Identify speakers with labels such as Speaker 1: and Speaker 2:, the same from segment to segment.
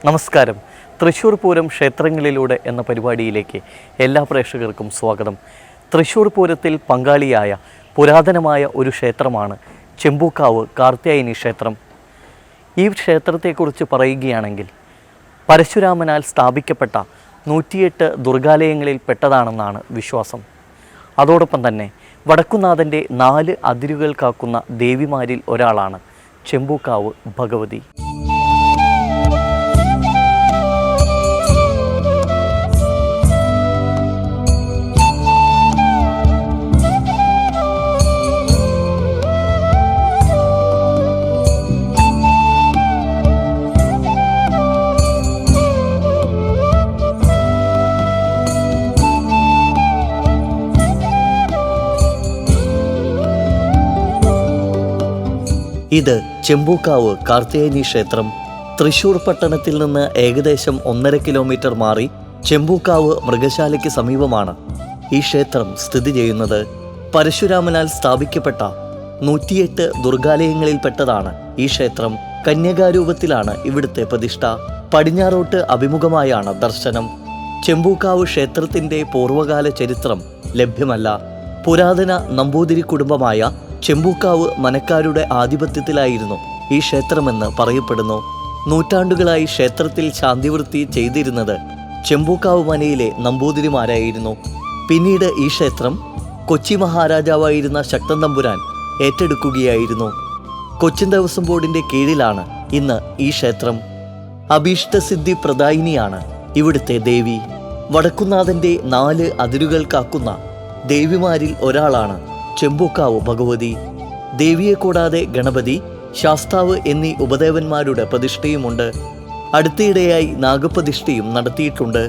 Speaker 1: നമസ്കാരം. തൃശ്ശൂർ പൂരം ക്ഷേത്രങ്ങളിലൂടെ എന്ന പരിപാടിയിലേക്ക് എല്ലാ പ്രേക്ഷകർക്കും സ്വാഗതം. തൃശ്ശൂർ പൂരത്തിൽ പങ്കാളിയായ പുരാതനമായ ഒരു ക്ഷേത്രമാണ് ചെമ്പൂക്കാവ് കാർത്യായനി ക്ഷേത്രം. ഈ ക്ഷേത്രത്തെക്കുറിച്ച് പറയുകയാണെങ്കിൽ പരശുരാമനാൽ സ്ഥാപിക്കപ്പെട്ട 108 ദുർഗാലയങ്ങളിൽ പെട്ടതാണെന്നാണ് വിശ്വാസം. അതോടൊപ്പം തന്നെ വടക്കുന്നാഥൻ്റെ 4 അതിരുകൾ കാക്കുന്ന ദേവിമാരിൽ ഒരാളാണ് ചെമ്പൂക്കാവ് ഭഗവതി. ഇത് ചെമ്പൂക്കാവ് കാർത്യായനി ക്ഷേത്രം. തൃശ്ശൂർ പട്ടണത്തിൽ നിന്ന് ഏകദേശം 1.5 കിലോമീറ്റർ മാറി ചെമ്പൂക്കാവ് മൃഗശാലയ്ക്ക് സമീപമാണ് ഈ ക്ഷേത്രം സ്ഥിതി ചെയ്യുന്നത്. പരശുരാമനാൽ സ്ഥാപിക്കപ്പെട്ട 108 ദുർഗാലയങ്ങളിൽപ്പെട്ടതാണ് ഈ ക്ഷേത്രം. കന്യകാരൂപത്തിലാണ് ഇവിടുത്തെ പ്രതിഷ്ഠ. പടിഞ്ഞാറോട്ട് അഭിമുഖമായാണ് ദർശനം. ചെമ്പൂക്കാവ് ക്ഷേത്രത്തിൻ്റെ പൂർവ്വകാല ചരിത്രം ലഭ്യമല്ല. പുരാതന നമ്പൂതിരി കുടുംബമായ ചെമ്പൂക്കാവ് മനക്കാരുടെ ആധിപത്യത്തിലായിരുന്നു ഈ ക്ഷേത്രമെന്ന് പറയപ്പെടുന്നു. നൂറ്റാണ്ടുകളായി ക്ഷേത്രത്തിൽ ശാന്തിവൃത്തി ചെയ്തിരുന്നത് ചെമ്പൂക്കാവ് മനയിലെ നമ്പൂതിരിമാരായിരുന്നു. പിന്നീട് ഈ ക്ഷേത്രം കൊച്ചി മഹാരാജാവായിരുന്ന ശക്തൻ തമ്പുരാൻ ഏറ്റെടുക്കുകയായിരുന്നു. കൊച്ചിൻ ദേവസ്വം ബോർഡിൻ്റെ കീഴിലാണ് ഇന്ന് ഈ ക്ഷേത്രം. അഭീഷ്ടസിദ്ധി പ്രദായിനിയാണ് ഇവിടുത്തെ ദേവി. വടക്കുന്നാഥൻ്റെ 4 അതിരുകൾ കാക്കുന്ന ദേവിമാരിൽ ഒരാളാണ് ചെമ്പൂക്കാവ് ഭഗവതി. ദേവിയെ കൂടാതെ ഗണപതി, ശാസ്താവ് എന്നീ ഉപദേവന്മാരുടെ പ്രതിഷ്ഠയുമുണ്ട്. അടുത്തിടെയായി നാഗപ്രതിഷ്ഠയും നടത്തിയിട്ടുണ്ട്.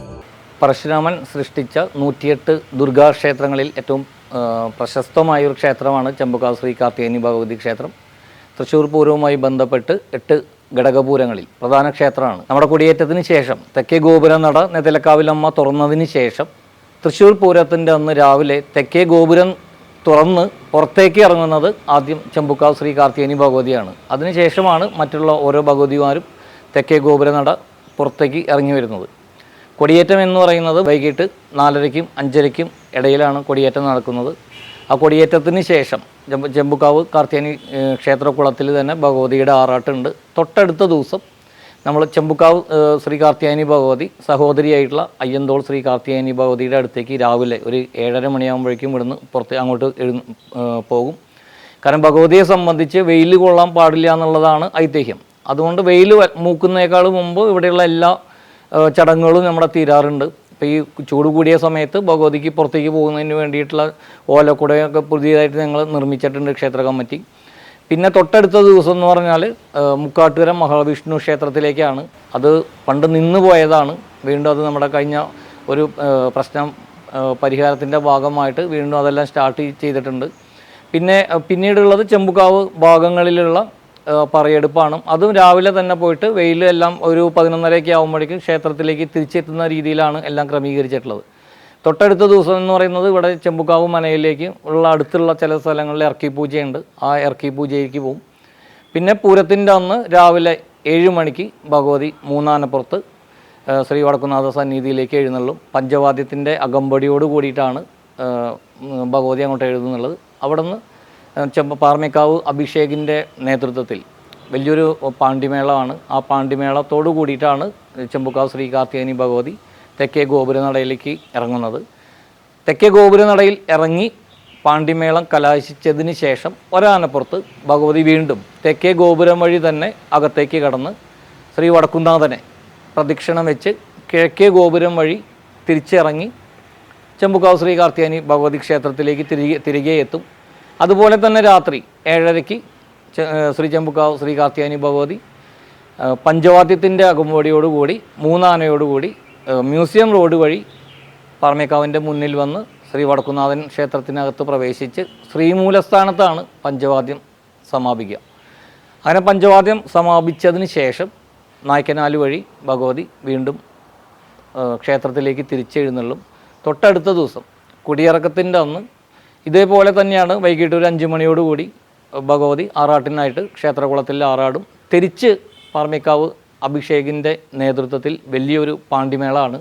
Speaker 2: പരശുരാമൻ സൃഷ്ടിച്ച 108 ദുർഗാക്ഷേത്രങ്ങളിൽ ഏറ്റവും പ്രശസ്തമായൊരു ക്ഷേത്രമാണ് ചെമ്പൂക്കാവ് ശ്രീ കാർത്യായനി ഭഗവതി ക്ഷേത്രം. തൃശ്ശൂർ പൂരവുമായി ബന്ധപ്പെട്ട് 8 ഘടകപൂരങ്ങളിൽ പ്രധാന ക്ഷേത്രമാണ്. നമ്മുടെ കുടിയേറ്റത്തിന് ശേഷം തെക്കേ ഗോപുരം നട നെതിലക്കാവിലമ്മ തുറന്നതിന് ശേഷം തൃശ്ശൂർ പൂരത്തിൻ്റെ അന്ന് രാവിലെ തെക്കേ ഗോപുരം തുറന്ന് പുറത്തേക്ക് ഇറങ്ങുന്നത് ആദ്യം ചെമ്പൂക്കാവ് ശ്രീ കാർത്യായനി ഭഗവതിയാണ്. അതിനുശേഷമാണ് മറ്റുള്ള ഓരോ ഭഗവതിമാരും തെക്കേ ഗോപുരനട പുറത്തേക്ക് ഇറങ്ങി വരുന്നത്. കൊടിയേറ്റം എന്ന് പറയുന്നത് വൈകിട്ട് 4:30-ക്കും 5:30-ക്കും ഇടയിലാണ് കൊടിയേറ്റം നടക്കുന്നത്. ആ കൊടിയേറ്റത്തിന് ശേഷം ചെമ്പൂക്കാവ് കാർത്യായനി ക്ഷേത്രക്കുളത്തിൽ തന്നെ ഭഗവതിയുടെ ആറാട്ടുണ്ട്. തൊട്ടടുത്ത ദിവസം നമ്മൾ ചെമ്പൂക്കാവ് ശ്രീ കാർത്യായനി ഭഗവതി സഹോദരിയായിട്ടുള്ള അയ്യന്തോൾ ശ്രീ കാർത്യായനി ഭഗവതിയുടെ അടുത്തേക്ക് രാവിലെ ഒരു 7:30 മണിയാകുമ്പോഴേക്കും ഇവിടുന്ന് അങ്ങോട്ട് പോകും. കാരണം ഭഗവതിയെ സംബന്ധിച്ച് വെയിൽ കൊള്ളാൻ പാടില്ല എന്നുള്ളതാണ് ഐതിഹ്യം. അതുകൊണ്ട് വെയിൽ മൂക്കുന്നേക്കാൾ മുമ്പ് ഇവിടെയുള്ള എല്ലാ ചടങ്ങുകളും നമ്മുടെ തീരാറുണ്ട്. ഇപ്പോൾ ഈ ചൂട് കൂടിയ സമയത്ത് ഭഗവതിക്ക് പുറത്തേക്ക് പോകുന്നതിന് വേണ്ടിയിട്ടുള്ള ഓലക്കുടയൊക്കെ പുതിയതായിട്ട് ഞങ്ങൾ നിർമ്മിച്ചിട്ടുണ്ട് ക്ഷേത്ര കമ്മിറ്റി. പിന്നെ തൊട്ടടുത്ത ദിവസം എന്ന് പറഞ്ഞാൽ മുക്കാട്ടുകര മഹാവിഷ്ണു ക്ഷേത്രത്തിലേക്കാണ്. അത് പണ്ട് നിന്ന് പോയതാണ്. വീണ്ടും അത് നമ്മുടെ കഴിഞ്ഞ ഒരു പ്രശ്നം പരിഹാരത്തിൻ്റെ ഭാഗമായിട്ട് വീണ്ടും അതെല്ലാം സ്റ്റാർട്ട് ചെയ്തിട്ടുണ്ട്. പിന്നീടുള്ളത് ചെമ്പൂക്കാവ് ഭാഗങ്ങളിലുള്ള പറയെടുപ്പാണ്. അതും രാവിലെ തന്നെ പോയിട്ട് വെയിലെല്ലാം ഒരു 11:30 ആകുമ്പോഴേക്കും ക്ഷേത്രത്തിലേക്ക് തിരിച്ചെത്തുന്ന രീതിയിലാണ് എല്ലാം ക്രമീകരിച്ചിട്ടുള്ളത്. തൊട്ടടുത്ത ദിവസം എന്ന് പറയുന്നത് ഇവിടെ ചെമ്പൂക്കാവ് മനയിലേക്ക് ഉള്ള അടുത്തുള്ള ചില സ്ഥലങ്ങളിൽ ഇറക്കി പൂജയുണ്ട്. ആ ഇറക്കി പൂജയ്ക്ക് പോവും. പിന്നെ പൂരത്തിൻ്റെ അന്ന് രാവിലെ 7 മണിക്ക് ഭഗവതി മൂന്നാനപ്പുറത്ത് ശ്രീ വടക്കുന്നാഥ സന്നിധിയിലേക്ക് എഴുന്നള്ളും. പഞ്ചവാദ്യത്തിൻ്റെ അകമ്പടിയോട് കൂടിയിട്ടാണ് ഭഗവതി അങ്ങോട്ട് എഴുതുന്നുള്ളത്. അവിടെ നിന്ന് പാർമേക്കാവ് അഭിഷേകിൻ്റെ നേതൃത്വത്തിൽ വലിയൊരു പാണ്ടിമേളമാണ്. ആ പാണ്ടിമേളത്തോടു കൂടിയിട്ടാണ് ചെമ്പൂക്കാവ് ശ്രീ കാർത്യായനി ഭഗവതി തെക്കേ ഗോപുരനടയിലേക്ക് ഇറങ്ങുന്നത്. തെക്കേ ഗോപുരനടയിൽ ഇറങ്ങി പാണ്ടിമേളം കലാശിച്ചതിന് ശേഷം ഒരാനപ്പുറത്ത് ഭഗവതി വീണ്ടും തെക്കേ ഗോപുരം വഴി തന്നെ അകത്തേക്ക് കടന്ന് ശ്രീ വടക്കുന്നാഥനെ പ്രദക്ഷിണം വെച്ച് കിഴക്കേ ഗോപുരം വഴി തിരിച്ചിറങ്ങി ചെമ്പൂക്കാവ് ശ്രീ കാർത്യായനി ഭഗവതി ക്ഷേത്രത്തിലേക്ക് തിരികെ എത്തും. അതുപോലെ തന്നെ രാത്രി 7:30-ക്ക് ശ്രീ ചെമ്പൂക്കാവ് ശ്രീ കാർത്യായനി ഭഗവതി പഞ്ചവാദ്യത്തിൻ്റെ അകമ്പടിയോടുകൂടി മൂന്നാനയോടുകൂടി മ്യൂസിയം റോഡ് വഴി പാർമേക്കാവിൻ്റെ മുന്നിൽ വന്ന് ശ്രീ വടക്കുന്നാഥൻ ക്ഷേത്രത്തിനകത്ത് പ്രവേശിച്ച് ശ്രീമൂലസ്ഥാനത്താണ് പഞ്ചവാദ്യം സമാപിക്കുക. അങ്ങനെ പഞ്ചവാദ്യം സമാപിച്ചതിന് ശേഷം നായ്ക്കനാല് വഴി ഭഗവതി വീണ്ടും ക്ഷേത്രത്തിലേക്ക് തിരിച്ചെഴുന്നള്ളും. തൊട്ടടുത്ത ദിവസം കുടിയിറക്കത്തിൻ്റെ അന്ന് ഇതേപോലെ തന്നെയാണ് വൈകിട്ട് ഒരു 5 മണിയോടുകൂടി ഭഗവതി ആറാട്ടിനായിട്ട് ക്ഷേത്രകുളത്തിൽ ആറാടും. തിരിച്ച് പാർമേക്കാവ് അഭിഷേകിൻ്റെ നേതൃത്വത്തിൽ വലിയൊരു പാണ്ടിമേളമാണ്.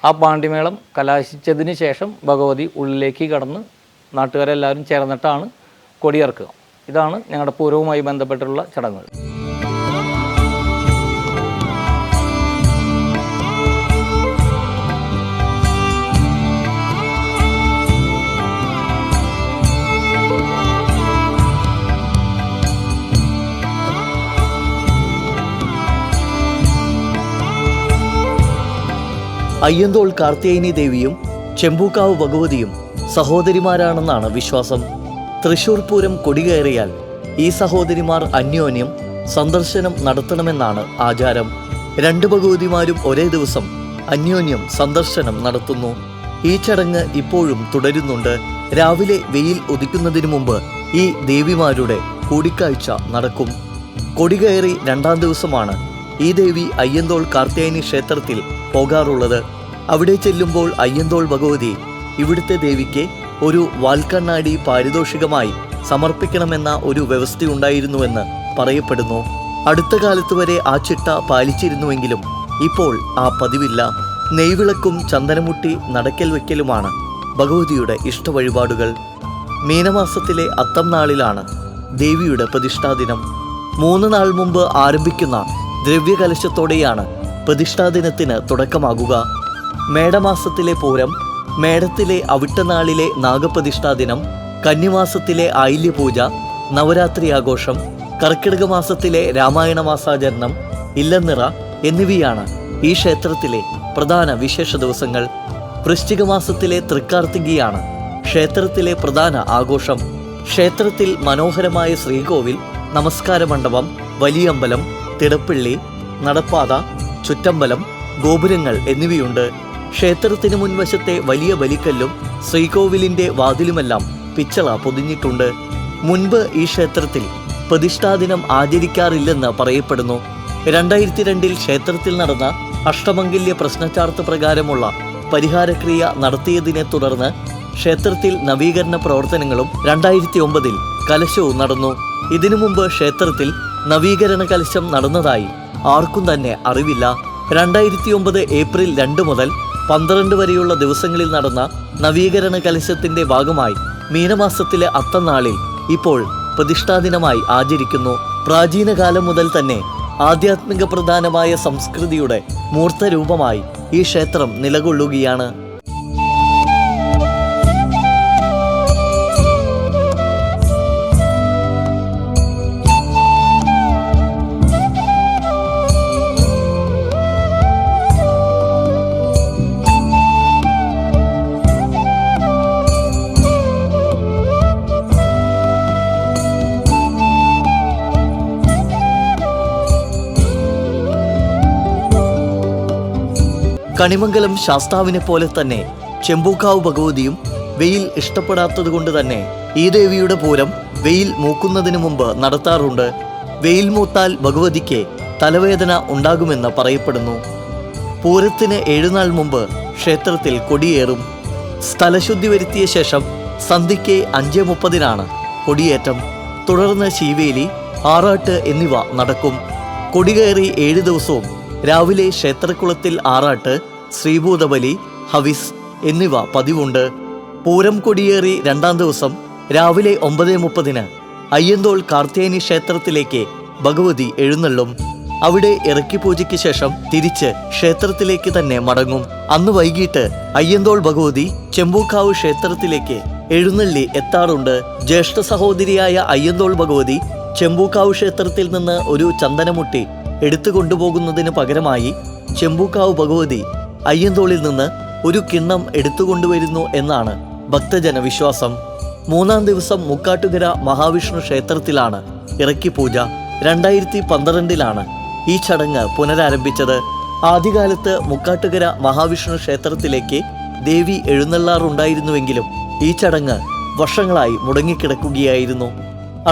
Speaker 2: ആ പാണ്ടിമേളം കലാശിച്ചതിന് ശേഷം ഭഗവതി ഉള്ളിലേക്ക് കടന്ന് നാട്ടുകാരെല്ലാവരും ചേർന്നിട്ടാണ് കൊടിയിറക്കുക. ഇതാണ് ഞങ്ങളുടെ പൂരവുമായി ബന്ധപ്പെട്ടുള്ള ചടങ്ങുകൾ.
Speaker 1: അയ്യന്തോൾ കാർത്തികേയനി ദേവിയും ചെമ്പൂക്കാവ് ഭഗവതിയും സഹോദരിമാരാണെന്നാണ് വിശ്വാസം. തൃശൂർ പൂരം കൊടികയറിയാൽ ഈ സഹോദരിമാർ അന്യോന്യം സന്ദർശനം നടത്തണമെന്നാണ് ആചാരം. രണ്ട് ഭഗവതിമാരും ഒരേ ദിവസം അന്യോന്യം സന്ദർശനം നടത്തുന്നു. ഈ ചടങ്ങ് ഇപ്പോഴും തുടരുന്നുണ്ട്. രാവിലെ വെയിൽ ഉദിക്കുന്നതിനു മുമ്പ് ഈ ദേവിമാരുടെ കൂടിക്കാഴ്ച നടക്കും. കൊടികയറി രണ്ടാം ദിവസമാണ് ഈ ദേവി അയ്യന്തോൾ കാർത്തികേയനി ക്ഷേത്രത്തിൽ പോകാറുള്ളത്. അവിടെ ചെല്ലുമ്പോൾ അയ്യന്തോൾ ഭഗവതി ഇവിടുത്തെ ദേവിക്ക് ഒരു വാൽക്കണ്ണാടി പാരിതോഷികമായി സമർപ്പിക്കണമെന്ന ഒരു വ്യവസ്ഥയുണ്ടായിരുന്നുവെന്ന് പറയപ്പെടുന്നു. അടുത്ത കാലത്ത് വരെ ആ ചിട്ട പാലിച്ചിരുന്നുവെങ്കിലും ഇപ്പോൾ ആ പതിവില്ല. നെയ്വിളക്കും ചന്ദനമുട്ടി നടക്കൽ വയ്ക്കലുമാണ് ഭഗവതിയുടെ ഇഷ്ടവഴിപാടുകൾ. മീനമാസത്തിലെ അത്തം നാളിലാണ് ദേവിയുടെ പ്രതിഷ്ഠാദിനം. 3 നാൾ മുമ്പ് ആരംഭിക്കുന്ന ദ്രവ്യകലശത്തോടെയാണ് പ്രതിഷ്ഠാദിനത്തിന് തുടക്കമാകുക. മേടമാസത്തിലെ പൂരം, മേടത്തിലെ അവിട്ടനാളിലെ നാഗപ്രതിഷ്ഠാദിനം, കന്നിമാസത്തിലെ ആയില്യപൂജ, നവരാത്രി ആഘോഷം, കർക്കിടക മാസത്തിലെ രാമായണ മാസാചരണം, ഇല്ലനിറ എന്നിവയാണ് ഈ ക്ഷേത്രത്തിലെ പ്രധാന വിശേഷ ദിവസങ്ങൾ. വൃശ്ചിക മാസത്തിലെ തൃക്കാർത്തികയാണ് ക്ഷേത്രത്തിലെ പ്രധാന ആഘോഷം. ക്ഷേത്രത്തിൽ മനോഹരമായ ശ്രീകോവിൽ, നമസ്കാര മണ്ഡപം, വലിയമ്പലം, തിടപ്പള്ളി, നടപ്പാത, ചുറ്റമ്പലം, ഗോപുരങ്ങൾ എന്നിവയുണ്ട്. ക്ഷേത്രത്തിന് മുൻവശത്തെ വലിയ ബലിക്കല്ലും ശ്രീകോവിലിന്റെ വാതിലുമെല്ലാം പിച്ചള പൊതിഞ്ഞിട്ടുണ്ട്. മുൻപ് ഈ ക്ഷേത്രത്തിൽ പ്രതിഷ്ഠാദിനം ആചരിക്കാറില്ലെന്ന് പറയപ്പെടുന്നു. 2002 ക്ഷേത്രത്തിൽ നടന്ന അഷ്ടമംഗല്യ പ്രശ്നചാർത്ത് പ്രകാരമുള്ള പരിഹാരക്രിയ നടത്തിയതിനെ തുടർന്ന് ക്ഷേത്രത്തിൽ നവീകരണ പ്രവർത്തനങ്ങളും 2009 കലശവും നടന്നു. ഇതിനു മുമ്പ് ക്ഷേത്രത്തിൽ നവീകരണ കലശം നടന്നതായി ആർക്കും തന്നെ അറിവില്ല. 2009 ഏപ്രിൽ 2 മുതൽ 12 വരെയുള്ള ദിവസങ്ങളിൽ നടന്ന നവീകരണ കലശത്തിന്റെ ഭാഗമായി മീനമാസത്തിലെ അത്തനാളിൽ ഇപ്പോൾ പ്രതിഷ്ഠാദിനമായി ആചരിക്കുന്നു. പ്രാചീന കാലം മുതൽ തന്നെ ആധ്യാത്മിക പ്രധാനമായ സംസ്കൃതിയുടെ മൂർത്തരൂപമായി ഈ ക്ഷേത്രം നിലകൊള്ളുകയാണ്. കണിമംഗലം ശാസ്താവിനെ പോലെ തന്നെ ചെമ്പൂക്കാവ് ഭഗവതിയും വെയിൽ ഇഷ്ടപ്പെടാത്തതുകൊണ്ട് തന്നെ ഈ ദേവിയുടെ പൂരം വെയിൽ മൂക്കുന്നതിന് മുമ്പ് നടത്താറുണ്ട്. വെയിൽ മൂത്താൽ ഭഗവതിക്ക് തലവേദന ഉണ്ടാകുമെന്ന് പറയപ്പെടുന്നു. പൂരത്തിന് 7 നാൾ മുമ്പ് ക്ഷേത്രത്തിൽ കൊടിയേറും. സ്ഥലശുദ്ധി വരുത്തിയ ശേഷം സന്ധ്യയ്ക്ക് 5:30 കൊടിയേറ്റം. തുടർന്ന് ശീവേലി, ആറാട്ട് എന്നിവ നടക്കും. കൊടികയറി 7 ദിവസവും രാവിലെ ക്ഷേത്രക്കുളത്തിൽ ആറാട്ട്, ശ്രീഭൂതബലി, ഹവിസ് എന്നിവ പതിവുണ്ട്. പൂരം കൊടിയേറി 2-ാം ദിവസം രാവിലെ 9:30 അയ്യന്തോൾ കാർത്തികേയനി ക്ഷേത്രത്തിലേക്ക് ഭഗവതി എഴുന്നള്ളും. അവിടെ ഇറക്കി പൂജയ്ക്ക് ശേഷം തിരിച്ച് ക്ഷേത്രത്തിലേക്ക് തന്നെ മടങ്ങും. അന്ന് വൈകിട്ട് അയ്യന്തോൾ ഭഗവതി ചെമ്പൂക്കാവ് ക്ഷേത്രത്തിലേക്ക് എഴുന്നള്ളി എത്താറുണ്ട്. ജ്യേഷ്ഠ സഹോദരിയായ അയ്യന്തോൾ ഭഗവതി ചെമ്പൂക്കാവ് ക്ഷേത്രത്തിൽ നിന്ന് ഒരു ചന്ദനമുട്ടി എടുത്തു കൊണ്ടുപോകുന്നതിന് പകരമായി ചെമ്പൂക്കാവ് ഭഗവതി അയ്യന്തോളിൽ നിന്ന് ഒരു കിണ്ണം എടുത്തുകൊണ്ടുവരുന്നു എന്നാണ് ഭക്തജന വിശ്വാസം. 3-ാം ദിവസം മുക്കാട്ടുകര മഹാവിഷ്ണു ക്ഷേത്രത്തിലാണ് ഇറക്കി പൂജ. 2012 ഈ ചടങ്ങ് പുനരാരംഭിച്ചത്. ആദ്യകാലത്ത് മുക്കാട്ടുകര മഹാവിഷ്ണു ക്ഷേത്രത്തിലേക്ക് ദേവി എഴുന്നള്ളാറുണ്ടായിരുന്നുവെങ്കിലും ഈ ചടങ്ങ് വർഷങ്ങളായി മുടങ്ങിക്കിടക്കുകയായിരുന്നു.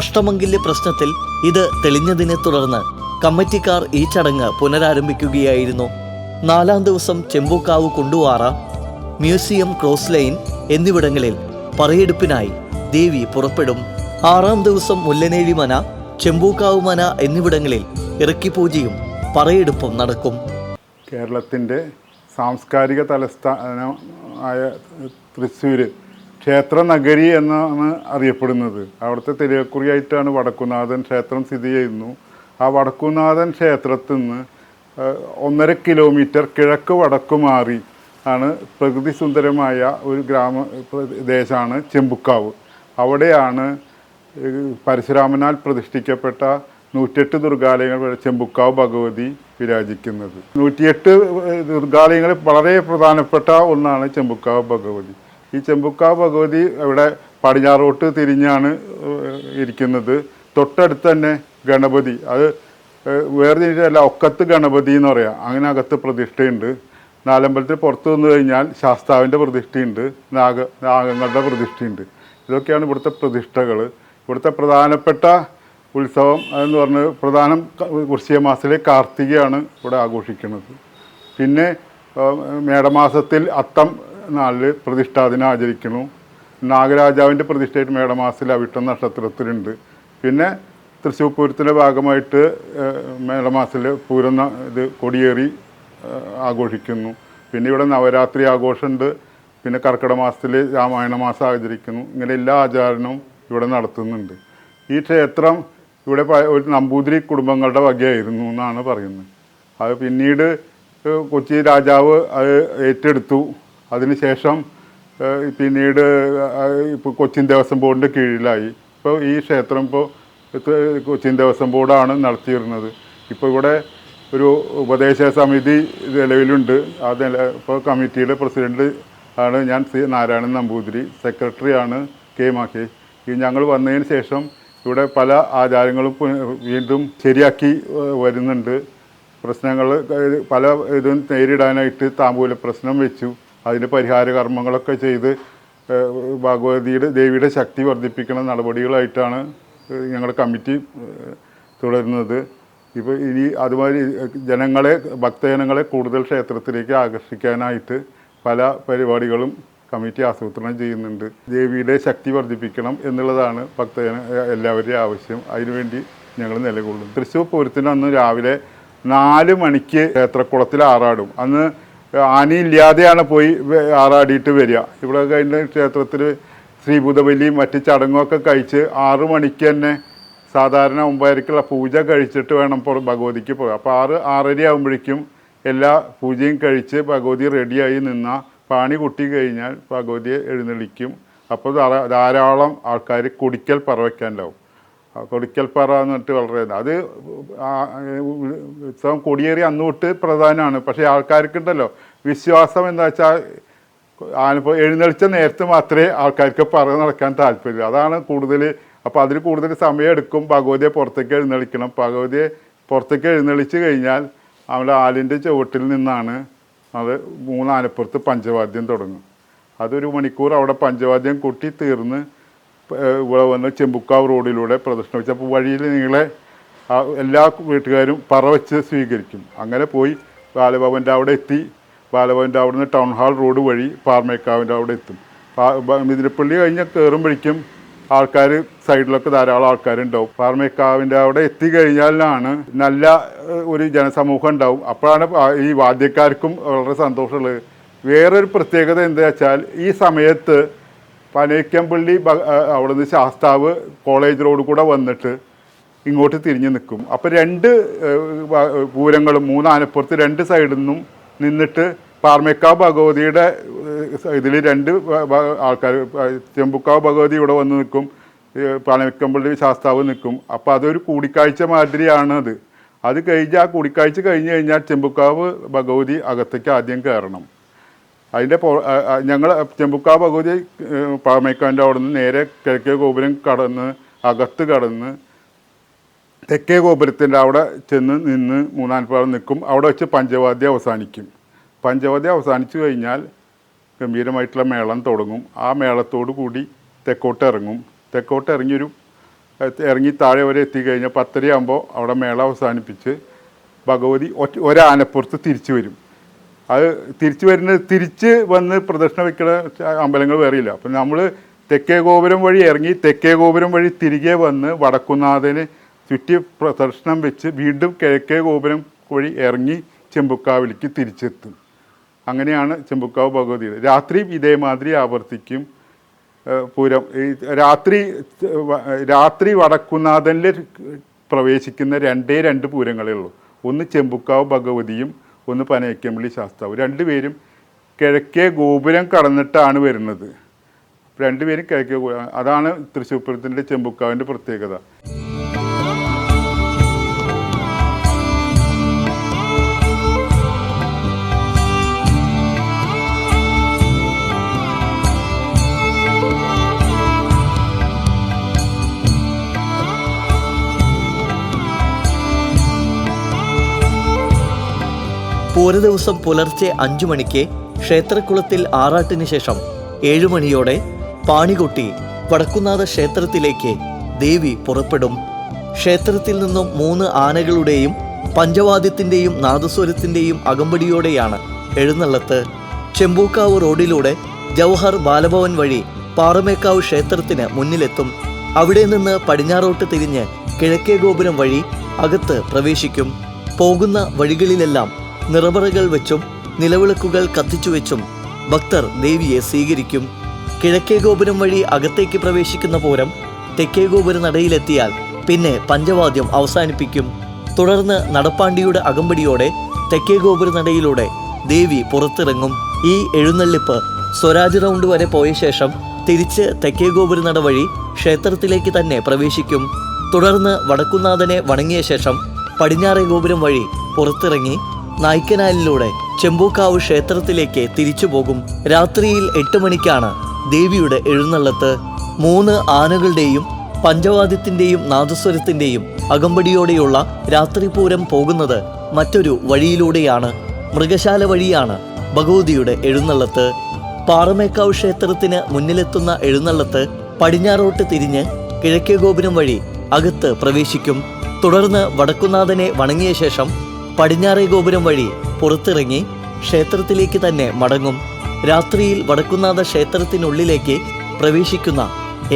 Speaker 1: അഷ്ടമംഗല്യ പ്രശ്നത്തിൽ ഇത് തെളിഞ്ഞതിനെ തുടർന്ന് കമ്മിറ്റിക്കാർ ഈ ചടങ്ങ് പുനരാരംഭിക്കുകയായിരുന്നു. 4-ാം ദിവസം ചെമ്പൂക്കാവ് കുണ്ടുവാറ, മ്യൂസിയം, ക്രോസ് ലൈൻ എന്നിവിടങ്ങളിൽ പറയെടുപ്പിനായി ദേവി പുറപ്പെടും. 6-ാം ദിവസം മുല്ലനേഴി മന, ചെമ്പൂക്കാവ് മന എന്നിവിടങ്ങളിൽ ഇറക്കി പൂജയും പറയെടുപ്പും നടക്കും.
Speaker 3: കേരളത്തിൻ്റെ സാംസ്കാരിക തലസ്ഥാനമായ തൃശ്ശൂർ ക്ഷേത്ര നഗരി എന്നാണ് അറിയപ്പെടുന്നത്. അവിടുത്തെ തിരുവക്കുറിയായിട്ടാണ് വടക്കുന്നാഥൻ ക്ഷേത്രം സ്ഥിതി ചെയ്യുന്നു. ആ വടക്കുന്നാഥൻ ക്ഷേത്രത്തിൽ നിന്ന് 1.5 കിലോമീറ്റർ കിഴക്ക് വടക്ക് മാറി ആണ് പ്രകൃതി സുന്ദരമായ ഒരു ദേശമാണ് ചെമ്പുക്കാവ്. അവിടെയാണ് പരശുരാമനാൽ പ്രതിഷ്ഠിക്കപ്പെട്ട 108 ദുർഗാലയങ്ങൾ ചെമ്പുക്കാവ് ഭഗവതി വിരാജിക്കുന്നത്. 108 ദുർഗാലയങ്ങളിൽ വളരെ പ്രധാനപ്പെട്ട ഒന്നാണ് ചെമ്പുക്കാവ് ഭഗവതി. ഈ ചെമ്പുക്കാവ് ഭഗവതി ഇവിടെ പടിഞ്ഞാറോട്ട് തിരിഞ്ഞാണ് ഇരിക്കുന്നത്. തൊട്ടടുത്ത് തന്നെ ഗണപതി, അത് വേർതിരിച്ചല്ല, ഒക്കത്ത് ഗണപതി എന്ന് പറയാം. അങ്ങനെ അകത്ത് പ്രതിഷ്ഠയുണ്ട്. നാലമ്പലത്തിൽ പുറത്ത് വന്നു കഴിഞ്ഞാൽ ശാസ്താവിൻ്റെ പ്രതിഷ്ഠയുണ്ട്, നാഗങ്ങളുടെ പ്രതിഷ്ഠയുണ്ട്. ഇതൊക്കെയാണ് ഇവിടുത്തെ പ്രതിഷ്ഠകൾ. ഇവിടുത്തെ പ്രധാനപ്പെട്ട ഉത്സവം എന്ന് പറഞ്ഞ് പ്രധാനം വൃശ്ചിക മാസത്തിലെ കാർത്തികയാണ് ഇവിടെ ആഘോഷിക്കുന്നത്. പിന്നെ മേടമാസത്തിൽ അത്തം നാളിൽ പ്രതിഷ്ഠാദിനം ആചരിക്കുന്നു. നാഗരാജാവിൻ്റെ പ്രതിഷ്ഠയായിട്ട് മേടമാസത്തിൽ അവിട്ടം നക്ഷത്രത്തിലുണ്ട്. പിന്നെ തൃശ്ശൂർ പൂരത്തിൻ്റെ ഭാഗമായിട്ട് മേടമാസത്തിൽ പൂരം കൊടിയേറി ആഘോഷിക്കുന്നു. പിന്നെ ഇവിടെ നവരാത്രി ആഘോഷമുണ്ട്. പിന്നെ കർക്കിടക മാസത്തിൽ രാമായണ മാസം ആചരിക്കുന്നു. ഇങ്ങനെ എല്ലാ ആചാരണവും ഇവിടെ നടത്തുന്നുണ്ട്. ഈ ക്ഷേത്രം ഇവിടെ ഒരു നമ്പൂതിരി കുടുംബങ്ങളുടെ വകയായിരുന്നു എന്നാണ് പറയുന്നത്. അത് പിന്നീട് കൊച്ചി രാജാവ് അത് ഏറ്റെടുത്തു. അതിനുശേഷം പിന്നീട് ഇപ്പോൾ കൊച്ചിൻ ദേവസ്വം ബോർഡിൻ്റെ കീഴിലായി. ഇപ്പോൾ ഈ ക്ഷേത്രം ഇപ്പോൾ കൊച്ചിൻ ദേവസ്വം ബോർഡാണ് നടത്തിയിരുന്നത്. ഇപ്പോൾ ഇവിടെ ഒരു ഉപദേശ സമിതി നിലവിലുണ്ട്. ഇപ്പോൾ കമ്മിറ്റിയുടെ പ്രസിഡന്റ് ആണ് ഞാൻ സി നാരായണൻ നമ്പൂതിരി, സെക്രട്ടറിയാണ് കെ മഹേഷ്. ഈ ഞങ്ങൾ വന്നതിന് ശേഷം ഇവിടെ പല ആചാരങ്ങളും വീണ്ടും ശരിയാക്കി വരുന്നുണ്ട്. പ്രശ്നങ്ങൾ പല ഇതും നേരിടാനായിട്ട് താമ്പൂല പ്രശ്നം വെച്ചു. അതിന് പരിഹാര കർമ്മങ്ങളൊക്കെ ചെയ്ത് ദേവിയുടെ ശക്തി വർദ്ധിപ്പിക്കുന്ന നടപടികളായിട്ടാണ് ഞങ്ങളുടെ കമ്മിറ്റി തുടരുന്നത്. ഇപ്പോൾ ഇനി അതുമാതിരി ഭക്തജനങ്ങളെ കൂടുതൽ ക്ഷേത്രത്തിലേക്ക് ആകർഷിക്കാനായിട്ട് പല പരിപാടികളും കമ്മിറ്റി ആസൂത്രണം ചെയ്യുന്നുണ്ട്. ദേവിയുടെ ശക്തി വർദ്ധിപ്പിക്കണം എന്നുള്ളതാണ് എല്ലാവരുടെയും ആവശ്യം. അതിനുവേണ്ടി ഞങ്ങൾ നിലകൊള്ളും. തൃശ്ശൂർ പൂരത്തിന് അന്ന് രാവിലെ 4 മണിക്ക് ക്ഷേത്രക്കുളത്തിൽ ആറാടും. അന്ന് ആനയില്ലാതെയാണ് പോയി ആറാടിയിട്ട് വരിക. ഇവിടെ കഴിഞ്ഞ ക്ഷേത്രത്തിൽ ശ്രീഭൂതബലിയും മറ്റ് ചടങ്ങുമൊക്കെ കഴിച്ച് 6 മണിക്ക് തന്നെ സാധാരണ 9:30 പൂജ കഴിച്ചിട്ട് വേണം ഭഗവതിക്ക് പോകാം. അപ്പോൾ 6:30 ആകുമ്പോഴേക്കും എല്ലാ പൂജയും കഴിച്ച് ഭഗവതി റെഡിയായി നിന്നാൽ പാണി കുട്ടി കഴിഞ്ഞാൽ ഭഗവതിയെ എഴുന്നള്ളിക്കും. അപ്പോൾ ധാരാളം ആൾക്കാർ കൊടിക്കൽ പറ വയ്ക്കാനുണ്ടാവും. കൊടിക്കൽ പറ എന്ന് പറഞ്ഞിട്ട് വളരെ അത് ഉത്സവം കൊടിയേറി അന്ന് തൊട്ട് പ്രധാനമാണ്. പക്ഷേ ആൾക്കാർക്കുണ്ടല്ലോ വിശ്വാസം എന്താ വെച്ചാൽ ആനപ്പോൾ എഴുന്നള്ളിച്ച നേരത്തെ മാത്രമേ ആൾക്കാർക്ക് പറ നടക്കാൻ താല്പര്യം. അതാണ് കൂടുതൽ. അപ്പോൾ അതിൽ കൂടുതൽ സമയം എടുക്കും. ഭഗവതിയെ പുറത്തേക്ക് എഴുന്നള്ളിക്കണം. ഭഗവതിയെ പുറത്തേക്ക് എഴുന്നള്ളിച്ച് കഴിഞ്ഞാൽ അവിടെ ആലിൻ്റെ ചുവട്ടിൽ നിന്നാണ് അത് 3 ആനപ്പുറത്ത് പഞ്ചവാദ്യം തുടങ്ങും. അതൊരു മണിക്കൂർ അവിടെ പഞ്ചവാദ്യം കൂട്ടി തീർന്ന് ഇവിടെ വന്ന് ചെമ്പുക്കാവ് റോഡിലൂടെ പ്രദക്ഷിണം വെച്ച് അപ്പോൾ വഴിയിൽ നിങ്ങളെ എല്ലാ വീട്ടുകാരും പറ വെച്ച് സ്വീകരിക്കും. അങ്ങനെ പോയി ബാലഭവൻ്റെ അവിടെ എത്തി. ബാലഭവൻ്റെ അവിടെ നിന്ന് ടൗൺ ഹാൾ റോഡ് വഴി പാർമേക്കാവിൻ്റെ അവിടെ എത്തും. മിതിരപ്പള്ളി കഴിഞ്ഞ് കയറുമ്പോഴേക്കും ആൾക്കാർ സൈഡിലൊക്കെ ധാരാളം ആൾക്കാരുണ്ടാവും. പാർമേക്കാവിൻ്റെ അവിടെ എത്തിക്കഴിഞ്ഞാലാണ് നല്ല ഒരു ജനസമൂഹം ഉണ്ടാവും. അപ്പോഴാണ് ഈ വാദ്യക്കാർക്കും വളരെ സന്തോഷമുള്ളത്. വേറൊരു പ്രത്യേകത എന്താ വെച്ചാൽ ഈ സമയത്ത് പനേക്കമ്പള്ളി അവിടെ നിന്ന് ശാസ്താവ് കോളേജ് റോഡ് കൂടെ വന്നിട്ട് ഇങ്ങോട്ട് തിരിഞ്ഞ് നിൽക്കും. അപ്പോൾ 2 പൂരങ്ങളും 3 ആനപ്പുറത്ത് 2 സൈഡിൽ നിന്നും നിന്നിട്ട് പാർമേക്കാവ് ഭഗവതിയുടെ ഇതിൽ 2 ആൾക്കാർ ചെമ്പുക്കാവ് ഭഗവതി ഇവിടെ വന്ന് നിൽക്കും, പനേക്കമ്പള്ളി ശാസ്താവ് നിൽക്കും. അപ്പോൾ അതൊരു കൂടിക്കാഴ്ച മാതിരിയാണത്. അത് കഴിഞ്ഞ് ആ കൂടിക്കാഴ്ച കഴിഞ്ഞ് കഴിഞ്ഞാൽ ചെമ്പുക്കാവ് ഭഗവതി അകത്തേക്ക് ആദ്യം കയറണം. അതിൻ്റെ ഞങ്ങൾ ചെമ്പുക്കാവ് ഭഗവതി പാർമേക്കാവിൻ്റെ അവിടെ നിന്ന് നേരെ കിഴക്കേ ഗോപുരം കടന്ന് അകത്ത് കടന്ന് തെക്കേ ഗോപുരത്തിൻ്റെ അവിടെ ചെന്ന് നിന്ന് 3 പാദം നിൽക്കും. അവിടെ വെച്ച് പഞ്ചവാദ്യം അവസാനിക്കും. പഞ്ചവാദ്യം അവസാനിച്ചു കഴിഞ്ഞാൽ ഗംഭീരമായിട്ടുള്ള മേളം തുടങ്ങും. ആ മേളത്തോടു കൂടി തെക്കോട്ട് ഇറങ്ങും. തെക്കോട്ട് ഇറങ്ങി താഴെ വരെ എത്തിക്കഴിഞ്ഞാൽ 10:30 ആകുമ്പോൾ അവിടെ മേളം അവസാനിപ്പിച്ച് ഭഗവതി ഒരാനപ്പുറത്ത് തിരിച്ചു വരും. അത് തിരിച്ച് വന്ന് പ്രദക്ഷിണം വയ്ക്കുന്ന അമ്പലങ്ങൾ വേറെയില്ല. അപ്പം നമ്മൾ തെക്കേ ഗോപുരം വഴി ഇറങ്ങി തെക്കേ ഗോപുരം വഴി തിരികെ വന്ന് വടക്കുന്നാഥന് ചുറ്റി പ്രദക്ഷിണം വെച്ച് വീണ്ടും കിഴക്കേ ഗോപുരം വഴി ഇറങ്ങി ചെമ്പുക്കാവിലേക്ക് തിരിച്ചെത്തും. അങ്ങനെയാണ് ചെമ്പുക്കാവ് ഭഗവതിയുടെ. രാത്രി ഇതേമാതിരി ആവർത്തിക്കും. പൂരം രാത്രി വടക്കുന്നാഥനിൽ പ്രവേശിക്കുന്ന രണ്ട് പൂരങ്ങളേ ഉള്ളൂ. ഒന്ന് ചെമ്പുക്കാവ് ഭഗവതിയും ഒന്ന് പനയക്കമ്പള്ളി ശാസ്താവും. രണ്ടുപേരും കിഴക്കേ ഗോപുരം കടന്നിട്ടാണ് വരുന്നത്. രണ്ടുപേരും കിഴക്കേ ഗോപുരം. അതാണ് തൃശ്ശൂർ പൂരത്തിൻ്റെ ചെമ്പുക്കാവിൻ്റെ പ്രത്യേകത.
Speaker 1: പൂരദിവസം പുലർച്ചെ 5 മണിക്ക് ക്ഷേത്രക്കുളത്തിൽ ആറാട്ടിന് ശേഷം 7 മണിയോടെ പാണികൊട്ടി വടക്കുന്നാഥ ക്ഷേത്രത്തിലേക്ക് ദേവി പുറപ്പെടും. ക്ഷേത്രത്തിൽ നിന്നും 3 ആനകളുടെയും പഞ്ചവാദ്യത്തിൻ്റെയും നാദസ്വരത്തിൻ്റെയും അകമ്പടിയോടെയാണ് എഴുന്നള്ളത്ത്. ചെമ്പൂക്കാവ് റോഡിലൂടെ ജവഹർ ബാലഭവൻ വഴി പാറമേക്കാവ് ക്ഷേത്രത്തിന് മുന്നിലെത്തും. അവിടെ നിന്ന് പടിഞ്ഞാറോട്ട് തിരിഞ്ഞ് കിഴക്കേ ഗോപുരം വഴി അകത്ത് പ്രവേശിക്കും. പോകുന്ന വഴികളിലെല്ലാം നിറവറകൾ വെച്ചും നിലവിളക്കുകൾ കത്തിച്ചുവെച്ചും ഭക്തർ ദേവിയെ സ്വീകരിക്കും. കിഴക്കേ ഗോപുരം വഴി അകത്തേക്ക് പ്രവേശിക്കുന്ന പൂരം തെക്കേ ഗോപുര നടയിലെത്തിയാൽ പിന്നെ പഞ്ചവാദ്യം അവസാനിപ്പിക്കും. തുടർന്ന് നടപ്പാണ്ടിയുടെ അകമ്പടിയോടെ തെക്കേ ഗോപുര നടയിലൂടെ ദേവി പുറത്തിറങ്ങും. ഈ എഴുന്നള്ളിപ്പ് സ്വരാജ് റൗണ്ട് വരെ പോയ ശേഷം തിരിച്ച് തെക്കേ ഗോപുര നട വഴി ക്ഷേത്രത്തിലേക്ക് തന്നെ പ്രവേശിക്കും. തുടർന്ന് വടക്കുന്നാഥനെ വണങ്ങിയ ശേഷം പടിഞ്ഞാറേ ഗോപുരം വഴി പുറത്തിറങ്ങി നായ്ക്കനാലിലൂടെ ചെമ്പൂക്കാവ് ക്ഷേത്രത്തിലേക്ക് തിരിച്ചു പോകും. രാത്രിയിൽ 8 മണിക്കാണ് ദേവിയുടെ എഴുന്നള്ളത്ത്. 3 ആനകളുടെയും പഞ്ചവാദ്യത്തിൻ്റെയും നാദസ്വരത്തിൻ്റെയും അകമ്പടിയോടെയുള്ള രാത്രിപൂരം പോകുന്നത് മറ്റൊരു വഴിയിലൂടെയാണ്. മൃഗശാല വഴിയാണ് ഭഗവതിയുടെ എഴുന്നള്ളത്ത്. പാറമേക്കാവ് ക്ഷേത്രത്തിന് മുന്നിലെത്തുന്ന എഴുന്നള്ളത്ത് പടിഞ്ഞാറോട്ട് തിരിഞ്ഞ് കിഴക്കേ ഗോപുരം വഴി അകത്ത് പ്രവേശിക്കും. തുടർന്ന് വടക്കുന്നാഥനെ വണങ്ങിയ ശേഷം പടിഞ്ഞാറേ ഗോപുരം വഴി പുറത്തിറങ്ങി ക്ഷേത്രത്തിലേക്ക് തന്നെ മടങ്ങും. രാത്രിയിൽ വടക്കുന്നാഥ ക്ഷേത്രത്തിനുള്ളിലേക്ക് പ്രവേശിക്കുന്ന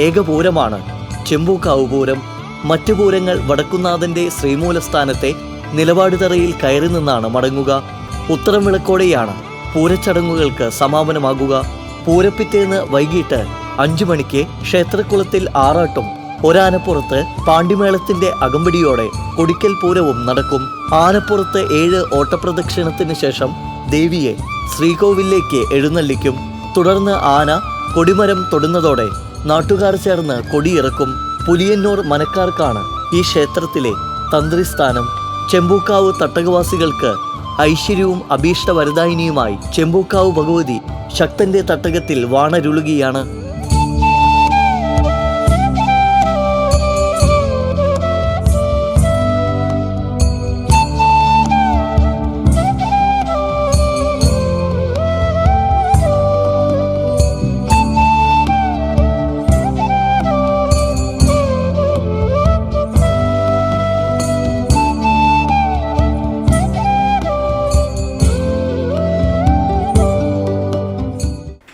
Speaker 1: ഏകപൂരമാണ് ചെമ്പൂക്കാവ് പൂരം. മറ്റു പൂരങ്ങൾ വടക്കുന്നാഥൻ്റെ ശ്രീമൂലസ്ഥാനത്തെ നിലപാട് തറയിൽ കയറി നിന്നാണ് മടങ്ങുക. ഉത്തരം വിളക്കോടെയാണ് പൂരച്ചടങ്ങുകൾക്ക് സമാപനമാകുക. പൂരപ്പിറ്റേന്ന് വൈകിട്ട് 5 മണിക്ക് ക്ഷേത്രക്കുളത്തിൽ ആറാട്ടും ഒരാനപ്പുറത്ത് പാണ്ടിമേളത്തിന്റെ അകമ്പടിയോടെ കൊടിക്കൽ പൂരവും നടക്കും. ആനപ്പുറത്ത് 7 ഓട്ടപ്രദക്ഷിണത്തിന് ശേഷം ദേവിയെ ശ്രീകോവിലേക്ക് എഴുന്നള്ളിക്കും. തുടർന്ന് ആന കൊടിമരം തൊടുന്നതോടെ നാട്ടുകാർ ചേർന്ന് കൊടിയിറക്കും. പുലിയന്നൂർ മനക്കാർക്കാണ് ഈ ക്ഷേത്രത്തിലെ തന്ത്രിസ്ഥാനം. ചെമ്പൂക്കാവ് തട്ടകവാസികൾക്ക് ഐശ്വര്യവും അഭീഷ്ടവരദായിനിയുമായി ചെമ്പൂക്കാവ് ഭഗവതി ശക്തന്റെ തട്ടകത്തിൽ വാണരുളുകയാണ്.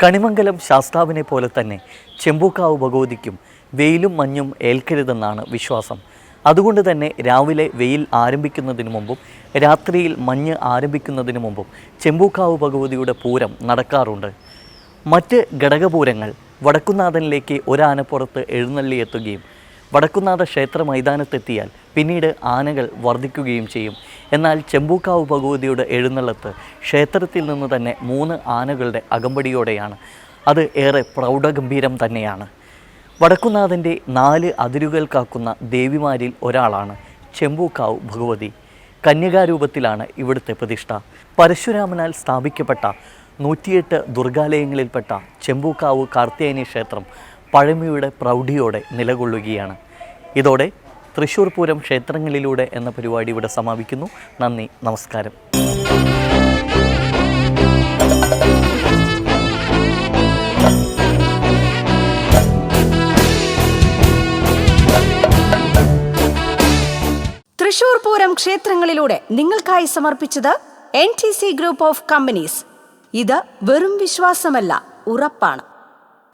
Speaker 1: കണിമംഗലം ശാസ്താവിനെ പോലെ തന്നെ ചെമ്പൂക്കാവ് ഭഗവതിക്കും വെയിലും മഞ്ഞും ഏൽക്കരുതെന്നാണ് വിശ്വാസം. അതുകൊണ്ട് തന്നെ രാവിലെ വെയിൽ ആരംഭിക്കുന്നതിന് മുമ്പും രാത്രിയിൽ മഞ്ഞ് ആരംഭിക്കുന്നതിന് മുമ്പും ചെമ്പൂക്കാവ് ഭഗവതിയുടെ പൂരം നടക്കാറുണ്ട്. മറ്റ് ഘടകപൂരങ്ങൾ വടക്കുന്നാഥനിലേക്ക് ഒരാനപ്പുറത്ത് എഴുന്നള്ളിയെത്തുകയും വടക്കുന്നാഥ ക്ഷേത്ര മൈതാനത്തെത്തിയാൽ പിന്നീട് ആനകൾ വർദ്ധിക്കുകയും ചെയ്യും. എന്നാൽ ചെമ്പൂക്കാവ് ഭഗവതിയുടെ എഴുന്നള്ളത്ത് ക്ഷേത്രത്തിൽ നിന്ന് തന്നെ 3 ആനകളുടെ അകമ്പടിയോടെയാണ്. അത് ഏറെ പ്രൗഢഗംഭീരം തന്നെയാണ്. വടക്കുന്നാഥൻ്റെ 4 അതിരുകൾ കാക്കുന്ന ദേവിമാരിൽ ഒരാളാണ് ചെമ്പൂക്കാവ് ഭഗവതി. കന്യകാരൂപത്തിലാണ് ഇവിടുത്തെ പ്രതിഷ്ഠ. പരശുരാമനാൽ സ്ഥാപിക്കപ്പെട്ട 108 ദുർഗാലയങ്ങളിൽപ്പെട്ട ചെമ്പൂക്കാവ് കാർത്യായനി ക്ഷേത്രം പഴമയുടെ പ്രൗഢിയോടെ നിലകൊള്ളുകയാണ്. ഇതോടെ തൃശ്ശൂർ പൂരം ക്ഷേത്രങ്ങളിലൂടെ എന്ന പരിപാടി ഇവിടെ സമാപിക്കുന്നു. നന്ദി, നമസ്കാരം.
Speaker 4: തൃശ്ശൂർ പൂരം ക്ഷേത്രങ്ങളിലൂടെ നിങ്ങൾക്കായി സമർപ്പിച്ചത് NTC ഗ്രൂപ്പ് ഓഫ് കമ്പനീസ്. ഇത് വെറും വിശ്വാസമല്ല, ഉറപ്പാണ്.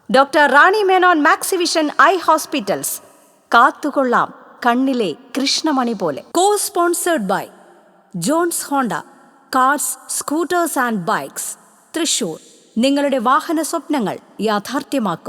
Speaker 4: Doctor Rani Menon Maxivision eye hospitals. കാത്തുകൊള്ളാം കണ്ണിലെ കൃഷ്ണമണി പോലെ. Co sponsored by Johns Honda, cars, scooters and bikes, Thrissur. നിങ്ങളുടെ വാഹന സ്വപ്നങ്ങൾ യാഥാർത്ഥ്യമാക്കും.